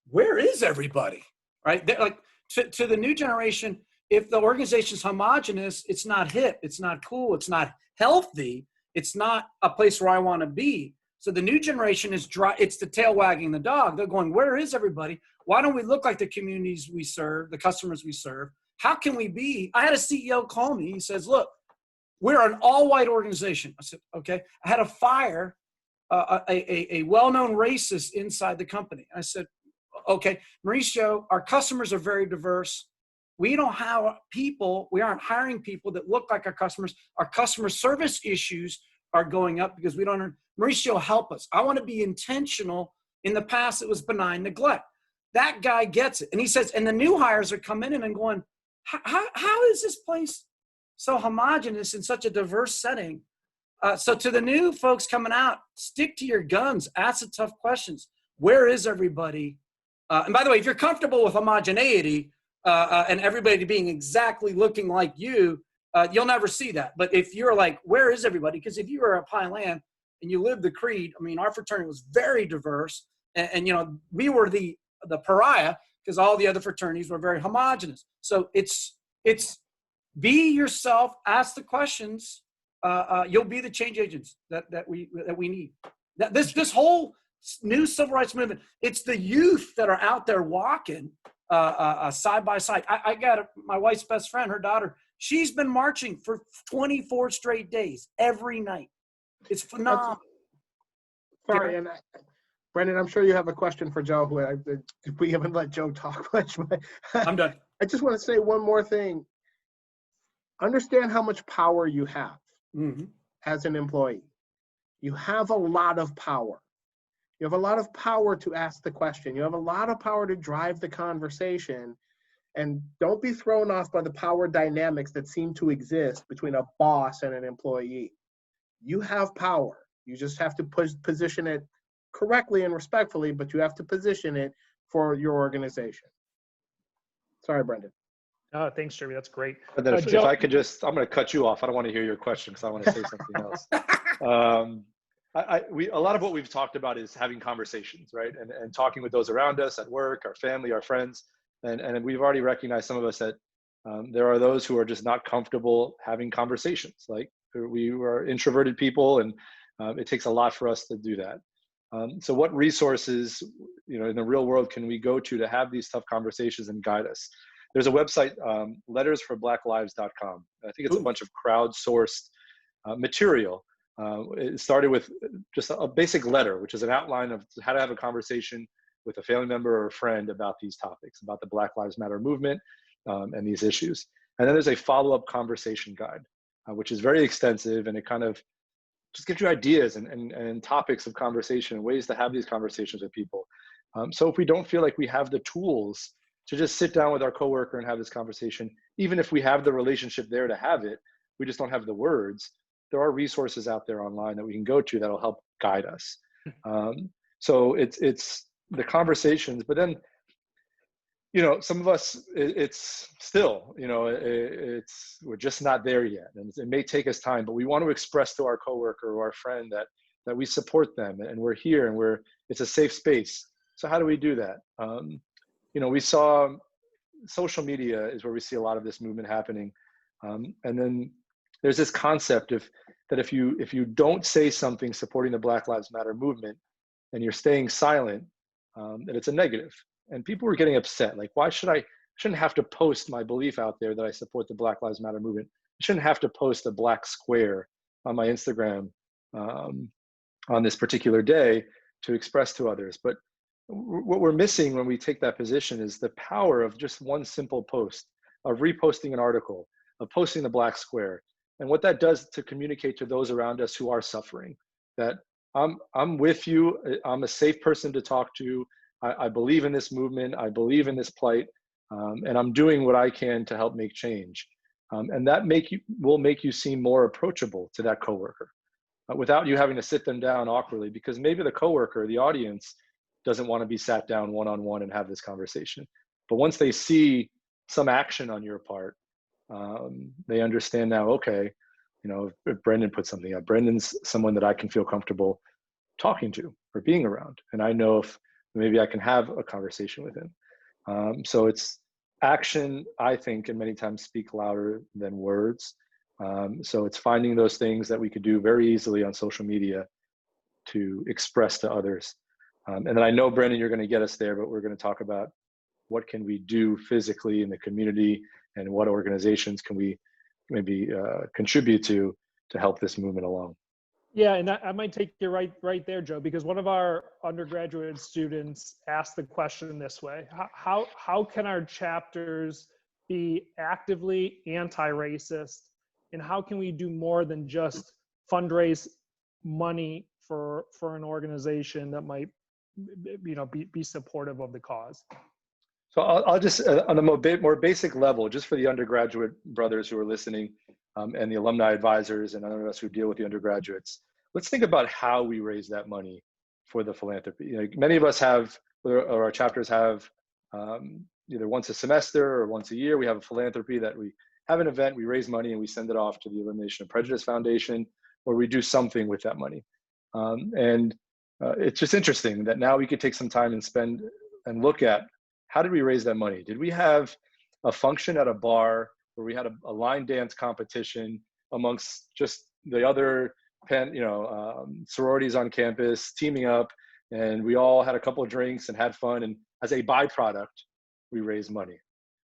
where is everybody? Right? They're like, to the new generation, if the organization's homogenous, it's not hip, it's not cool, it's not healthy, it's not a place where I want to be. So the new generation is dry. It's the tail wagging the dog. They're going, where is everybody? Why don't we look like the communities we serve, the customers we serve? How can we be? I had a CEO call me. He says, look, we're an all-white organization. I said, okay. I had to fire a well-known racist inside the company. I said, okay, Mauricio, our customers are very diverse. We don't have people, we aren't hiring people that look like our customers. Our customer service issues are going up because we don't, Mauricio, help us. I want to be intentional. In the past, it was benign neglect. That guy gets it. And he says, and the new hires are coming in and going, how is this place so homogenous in such a diverse setting? So to the new folks coming out, stick to your guns, ask the tough questions. Where is everybody? And by the way, if you're comfortable with homogeneity and everybody being exactly looking like you, you'll never see that. But if you're like, where is everybody? Because if you were a Pine Land and you lived the creed, I mean, our fraternity was very diverse. And we were the pariah because all the other fraternities were very homogenous. So it's be yourself, ask the questions. You'll be the change agents that we need. This whole new civil rights movement, it's the youth that are out there walking side by side. I got my wife's best friend, her daughter. She's been marching for 24 straight days, every night. It's phenomenal. Sorry, and Brendan, I'm sure you have a question for Joe. We haven't let Joe talk much. But I'm done. I just want to say one more thing. Understand how much power you have as an employee. You have a lot of power. You have a lot of power to ask the question. You have a lot of power to drive the conversation. And don't be thrown off by the power dynamics that seem to exist between a boss and an employee. You have power. You just have to position it correctly and respectfully, but you have to position it for your organization. Sorry, Brendan. Thanks, Jeremy. That's great. And then if I could just, I'm going to cut you off. I don't want to hear your question because I want to say something else. A lot of what we've talked about is having conversations, right? And talking with those around us at work, our family, our friends. And we've already recognized, some of us, that there are those who are just not comfortable having conversations. Like, we are introverted people, and it takes a lot for us to do that. So what resources, in the real world, can we go to have these tough conversations and guide us? There's a website, lettersforblacklives.com. I think it's a bunch of crowdsourced material. It started with just a basic letter, which is an outline of how to have a conversation with a family member or a friend about these topics, about the Black Lives Matter movement and these issues. And then there's a follow-up conversation guide, which is very extensive, and it kind of just gives you ideas and topics of conversation, ways to have these conversations with people. So if we don't feel like we have the tools to just sit down with our coworker and have this conversation, even if we have the relationship there to have it, we just don't have the words, there are resources out there online that we can go to that'll help guide us. So it's the conversations, but then, some of us, it's still, we're just not there yet. And it may take us time, but we want to express to our coworker or our friend that we support them and we're here and it's a safe space. So how do we do that? We saw social media is where we see a lot of this movement happening. And then there's this concept that if you don't say something supporting the Black Lives Matter movement and you're staying silent, that it's a negative. And people were getting upset. Like, I shouldn't have to post my belief out there that I support the Black Lives Matter movement. I shouldn't have to post a black square on my Instagram on this particular day to express to others. But what we're missing when we take that position is the power of just one simple post, of reposting an article, of posting the black square. And what that does to communicate to those around us who are suffering, that I'm with you, I'm a safe person to talk to, I believe in this movement, I believe in this plight, and I'm doing what I can to help make change. And that will make you seem more approachable to that coworker without you having to sit them down awkwardly, because maybe the coworker, the audience, doesn't want to be sat down one-on-one and have this conversation. But once they see some action on your part, they understand now, okay, you know, if Brendan puts something up, Brendan's someone that I can feel comfortable talking to or being around. And I know if maybe I can have a conversation with him. So it's action, I think, and many times speak louder than words. So it's finding those things that we could do very easily on social media to express to others. And then I know, Brendan, you're going to get us there, but we're going to talk about what can we do physically in the community and what organizations can we maybe contribute to help this movement along. Yeah, and I might take you right there, Joe, because one of our undergraduate students asked the question this way: how can our chapters be actively anti-racist, and how can we do more than just fundraise money for an organization that might, you know, be supportive of the cause? So I'll just, on a more basic level, just for the undergraduate brothers who are listening, and the alumni advisors and other of us who deal with the undergraduates, let's think about how we raise that money for the philanthropy. You know, many of us have, or our chapters have, either once a semester or once a year, we have a philanthropy that we have an event, we raise money and we send it off to the Elimination of Prejudice Foundation, or we do something with that money. It's just interesting that now we could take some time and spend and look at, how did we raise that money? Did we have a function at a bar where we had a line dance competition amongst just the other sororities on campus teaming up, and we all had a couple of drinks and had fun, and as a byproduct, we raised money?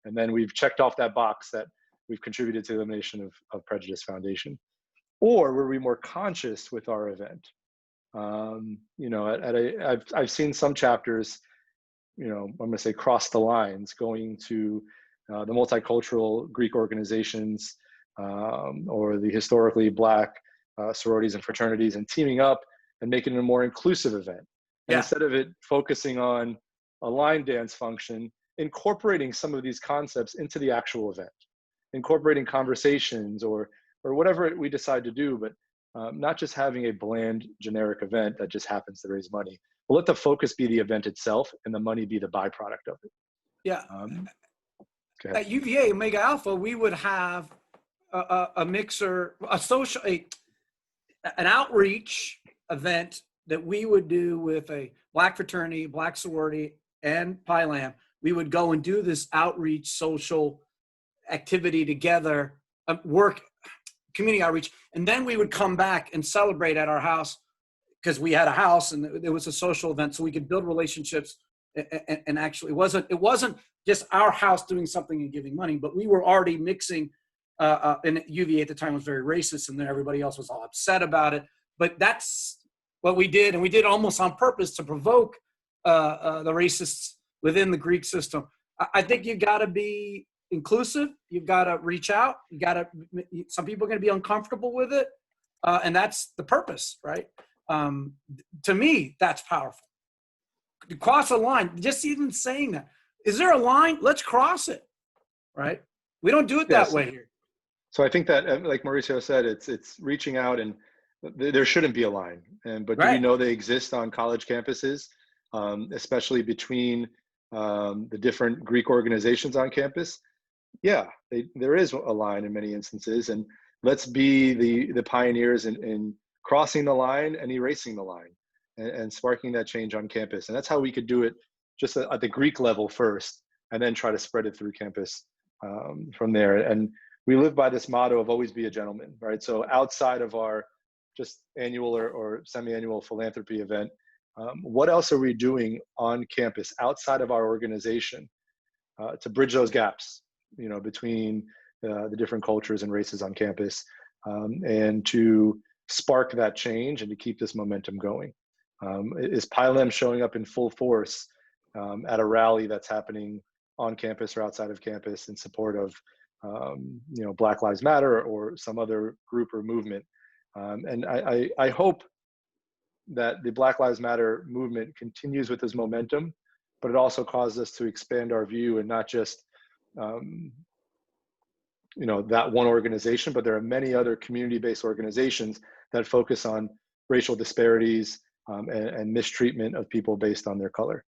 And then we've checked off that box that we've contributed to the Elimination of Prejudice Foundation. Or were we more conscious with our event? I've seen some chapters, I'm going to say cross the lines, going to the multicultural Greek organizations or the historically Black sororities and fraternities, and teaming up and making it a more inclusive event. And instead of it focusing on a line dance function, incorporating some of these concepts into the actual event, incorporating conversations or whatever we decide to do, but not just having a bland, generic event that just happens to raise money. But let the focus be the event itself and the money be the byproduct of it. Yeah. At UVA Omega Alpha, we would have a mixer, an outreach event that we would do with a Black fraternity, Black sorority, and Pi Lam. We would go and do this outreach social activity together, community outreach, and then we would come back and celebrate at our house, because we had a house and it was a social event, so we could build relationships. And actually, it wasn't just our house doing something and giving money, but we were already mixing. And UVA at the time was very racist, and then everybody else was all upset about it. But that's what we did, and we did almost on purpose to provoke the racists within the Greek system. I think you've got to be inclusive. You've got to reach out. Some people are going to be uncomfortable with it, and that's the purpose, right? To me, that's powerful. To cross a line, just even saying that. Is there a line? Let's cross it, right? We don't do it that way here. So I think that, like Mauricio said, it's reaching out, and there shouldn't be a line. But do we know they exist on college campuses, especially between the different Greek organizations on campus? Yeah, there is a line in many instances, and let's be the pioneers in crossing the line and erasing the line and sparking that change on campus. And that's how we could do it, just at the Greek level first, and then try to spread it through campus from there. And we live by this motto of always be a gentleman, right? So outside of our just annual or semi-annual philanthropy event, what else are we doing on campus outside of our organization to bridge those gaps, between the different cultures and races on campus, and to spark that change and to keep this momentum going? Is Pi Lam showing up in full force at a rally that's happening on campus or outside of campus in support of Black Lives Matter or some other group or movement. And I hope that the Black Lives Matter movement continues with this momentum, but it also causes us to expand our view and not just, that one organization, but there are many other community-based organizations that focus on racial disparities and mistreatment of people based on their color.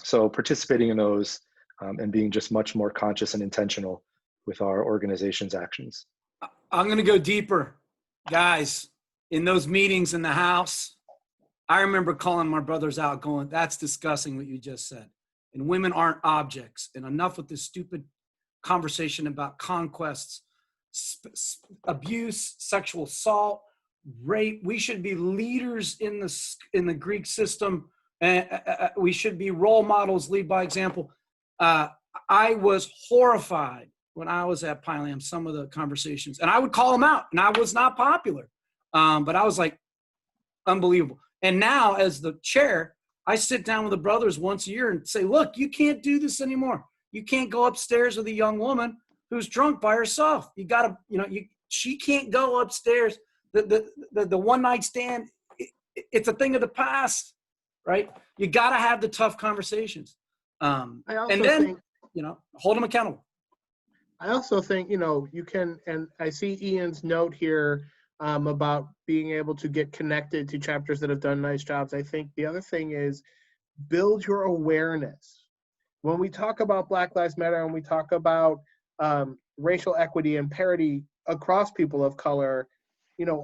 So participating in those and being just much more conscious and intentional with our organization's actions. I'm going to go deeper. Guys, in those meetings in the house, I remember calling my brothers out going, that's disgusting what you just said. And women aren't objects. And enough with this stupid conversation about conquests, abuse, sexual assault, rape. We should be leaders in the Greek system. We should be role models, lead by example. I was horrified when I was at PyLam, some of the conversations, and I would call them out, and I was not popular. But I was like, unbelievable. And now as the chair, I sit down with the brothers once a year and say, look, you can't do this anymore. You can't go upstairs with a young woman who's drunk by herself. You gotta, she can't go upstairs. The one night stand, it's a thing of the past, right? You gotta have the tough conversations. And then, hold them accountable. I also think, you can, and I see Ian's note here about being able to get connected to chapters that have done nice jobs. I think the other thing is build your awareness. When we talk about Black Lives Matter and we talk about racial equity and parity across people of color,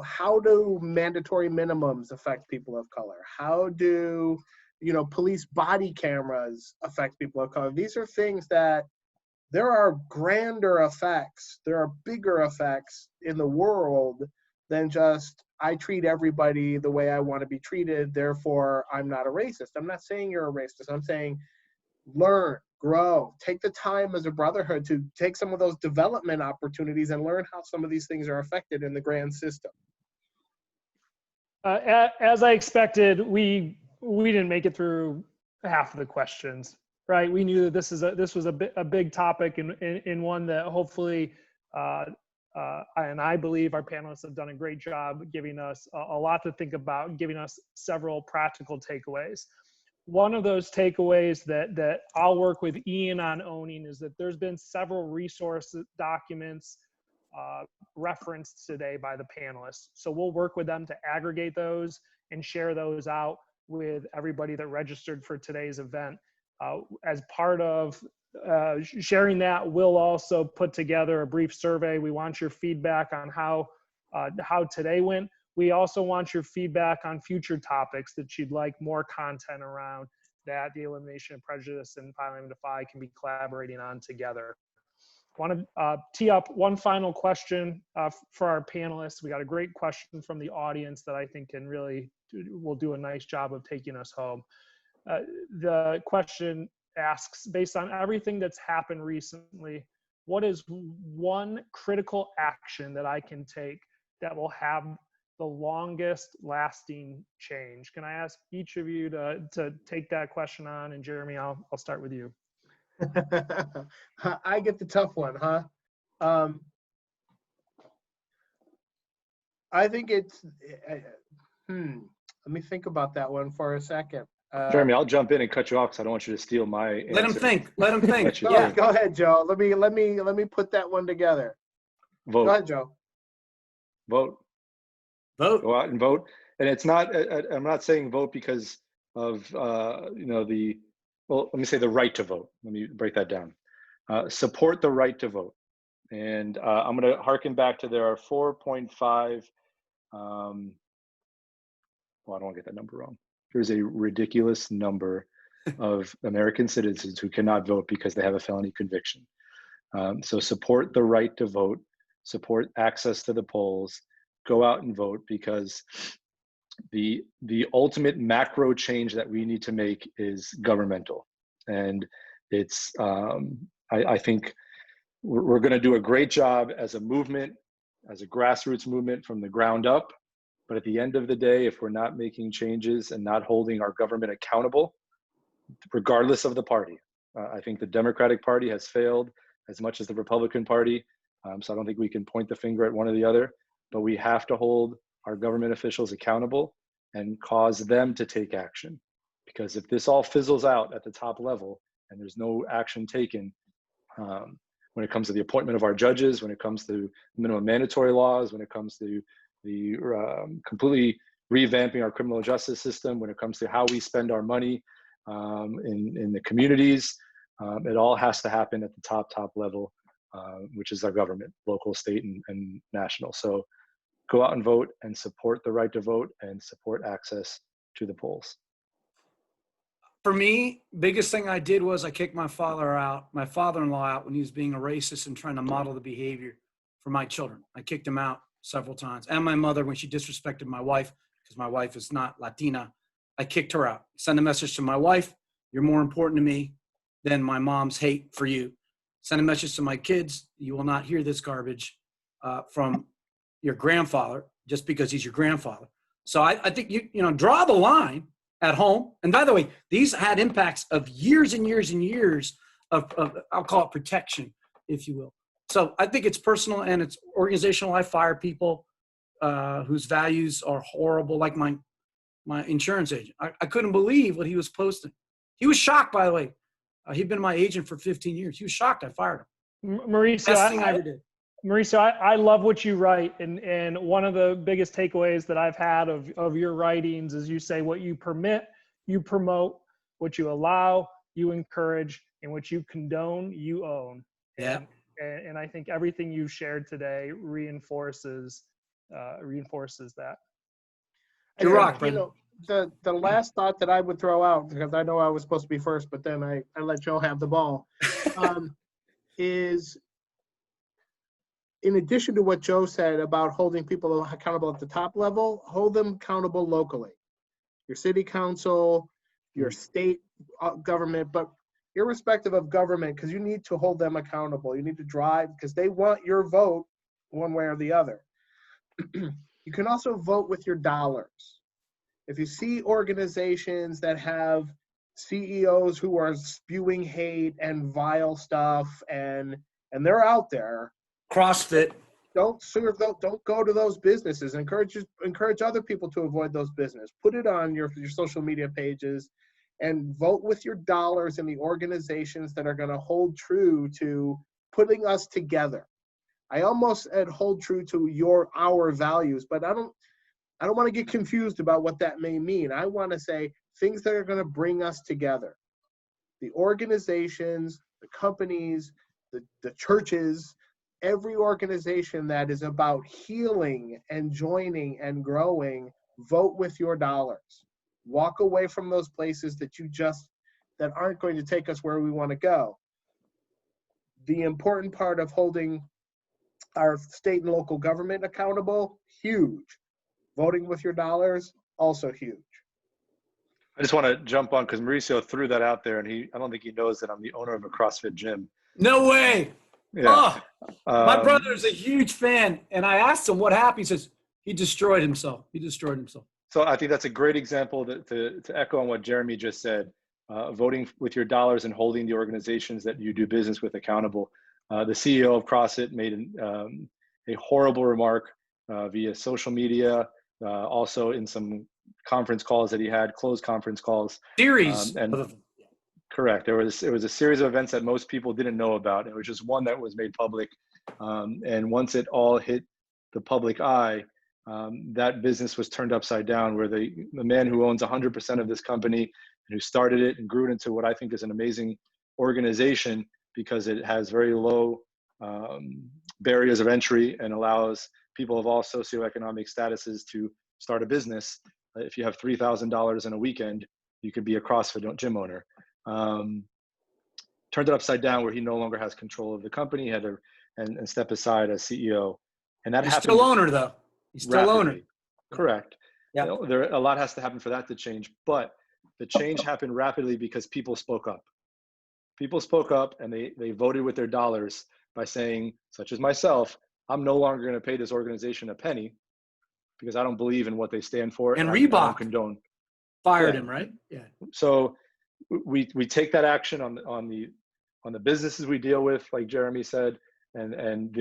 how do mandatory minimums affect people of color? How do, police body cameras affect people of color? These are things that there are grander effects, there are bigger effects in the world than just, I treat everybody the way I want to be treated, therefore I'm not a racist. I'm not saying you're a racist. I'm saying learn, grow, take the time as a brotherhood to take some of those development opportunities and learn how some of these things are affected in the grand system. As I expected, we didn't make it through half of the questions, right? We knew that this was a big topic and one that hopefully, and I believe our panelists have done a great job giving us a lot to think about, giving us several practical takeaways. One of those takeaways that I'll work with Ian on owning is that there's been several resource documents referenced today by the panelists. So we'll work with them to aggregate those and share those out with everybody that registered for today's event. As part of sharing that, we'll also put together a brief survey. We want your feedback on how today went. We also want your feedback on future topics that you'd like more content around, that the elimination of prejudice and PyLam Defy can be collaborating on together. I want to tee up one final question for our panelists. We got a great question from the audience that I think will do a nice job of taking us home. The question asks, based on everything that's happened recently, what is one critical action that I can take that will have the longest lasting change? Can I ask each of you to take that question on? And Jeremy, I'll start with you. I get the tough one, huh? I think it's, let me think about that one for a second. Jeremy, I'll jump in and cut you off because I don't want you to steal my answer. Let him think. Let him think. Yeah. Go ahead, Joe. Let me put that one together. Vote. Go ahead, Joe. Vote. Vote. Go out and vote. And it's not. I'm not saying vote because of well, let me say the right to vote. Let me break that down. Support the right to vote. And I'm going to harken back to there are 4.5. Well, I don't want to get that number wrong. There's a ridiculous number of American citizens who cannot vote because they have a felony conviction. So support the right to vote, support access to the polls, go out and vote, because the ultimate macro change that we need to make is governmental. And it's, I think we're going to do a great job as a movement, as a grassroots movement from the ground up. But at the end of the day, if we're not making changes and not holding our government accountable, regardless of the party, I think the Democratic Party has failed as much as the Republican Party. So I don't think we can point the finger at one or the other, but we have to hold our government officials accountable and cause them to take action. Because if this all fizzles out at the top level and there's no action taken, when it comes to the appointment of our judges, when it comes to minimum mandatory laws, when it comes to the completely revamping our criminal justice system, when it comes to how we spend our money in the communities, it all has to happen at the top level, which is our government, local, state, and national. So go out and vote and support the right to vote and support access to the polls. For me, biggest thing I did was I kicked my father-in-law out when he was being a racist and trying to model the behavior for my children. I kicked him out several times. And my mother, when she disrespected my wife, because my wife is not Latina, I kicked her out. Send a message to my wife, you're more important to me than my mom's hate for you. Send a message to my kids, you will not hear this garbage from your grandfather just because he's your grandfather. So I think you draw the line at home. And by the way, these had impacts of years and years and years of I'll call it protection, if you will. So I think it's personal and it's organizational. I fire people whose values are horrible, like my insurance agent. I couldn't believe what he was posting. He was shocked, by the way. He'd been my agent for 15 years. He was shocked I fired him. Mauricio, Best thing I ever did. Mauricio, I love what you write, and one of the biggest takeaways that I've had of your writings is you say what you permit, you promote, what you allow, you encourage, and what you condone, you own. Yeah. And I think everything you shared today reinforces that. You rock, You know, the last thought that I would throw out, because I know I was supposed to be first, but then I let Joe have the ball, is in addition to what Joe said about holding people accountable at the top level, hold them accountable locally. Your city council, your state government, but irrespective of government, because you need to hold them accountable. You need to drive, because they want your vote one way or the other. You can also vote with your dollars. If you see organizations that have CEOs who are spewing hate and vile stuff, and they're out there, CrossFit. don't go to those businesses. Encourage other people to avoid those businesses. Put it on your social media pages, and vote with your dollars in the organizations that are going to hold true to putting us together. I almost said hold true to our values, but I don't want to get confused about what that may mean. I want to say things that are going to bring us together. The organizations, the companies, the churches, every organization that is about healing and joining and growing, vote with your dollars. Walk away from those places that aren't going to take us where we want to go. The important part of holding our state and local government accountable, huge. Voting with your dollars, also huge. I just want to jump on because Mauricio threw that out there, and I don't think he knows that I'm the owner of a CrossFit gym. No way. Yeah. Oh, my brother's a huge fan, and I asked him what happened. He says he destroyed himself. So I think that's a great example to echo on what Jeremy just said. Voting with your dollars and holding the organizations that you do business with accountable. The CEO of CrossFit made a horrible remark via social media, also in some conference calls that he had, closed conference calls. Series. Correct. It was a series of events that most people didn't know about. It was just one that was made public. And once it all hit the public eye, that business was turned upside down, where the man who owns 100% of this company and who started it and grew it into what I think is an amazing organization, because it has very low barriers of entry and allows people of all socioeconomic statuses to start a business. If you have $3,000 in a weekend, you could be a CrossFit gym owner. Turned it upside down, where he no longer has control of the company. He had to and step aside as CEO. And that He's happened. Still owner, though. He's still rapidly. owner. Correct. Yeah. You know, a lot has to happen for that to change, but the change happened rapidly because people spoke up. People spoke up, and they voted with their dollars by saying, such as myself, I'm no longer going to pay this organization a penny because I don't believe in what they stand for. And I Reebok don't condone. fired him, right? Yeah. So we take that action on the on the businesses we deal with, like Jeremy said, and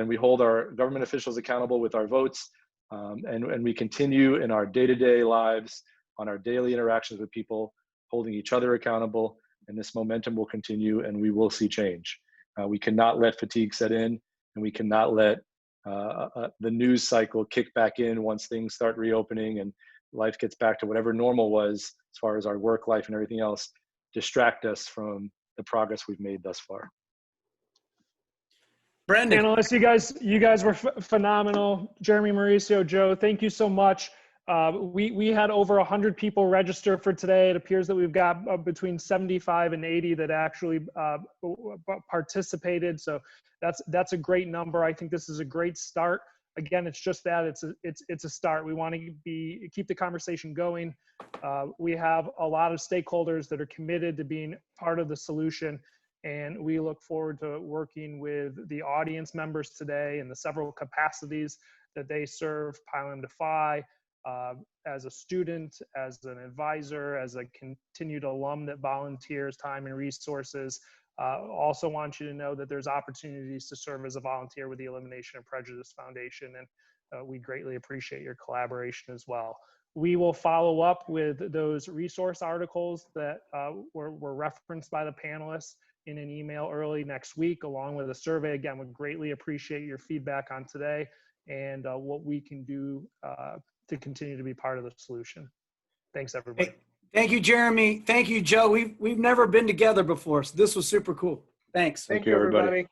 we hold our government officials accountable with our votes, and we continue in our day-to-day lives, on our daily interactions with people, holding each other accountable, and this momentum will continue, and we will see change. We cannot let fatigue set in, and we cannot let the news cycle kick back in once things start reopening and life gets back to whatever normal was as far as our work life and everything else, distract us from the progress we've made thus far. Brendan. Panelists, you guys were phenomenal. Jeremy, Mauricio, Joe, thank you so much. We had over 100 people register for today. It appears that we've got between 75 and 80 that actually participated. So that's a great number. I think this is a great start. Again, it's just that it's a start. We want to keep the conversation going. We have a lot of stakeholders that are committed to being part of the solution, and we look forward to working with the audience members today in the several capacities that they serve, Pylon Defy, as a student, as an advisor, as a continued alum that volunteers time and resources. Also want you to know that there's opportunities to serve as a volunteer with the Elimination of Prejudice Foundation, and we greatly appreciate your collaboration as well. We will follow up with those resource articles that were referenced by the panelists in an email early next week, along with a survey. Again, would greatly appreciate your feedback on today and what we can do to continue to be part of the solution. Thanks, everybody. Hey, thank you, Jeremy. Thank you, Joe. We've never been together before, so this was super cool. Thanks. Thank you, everybody.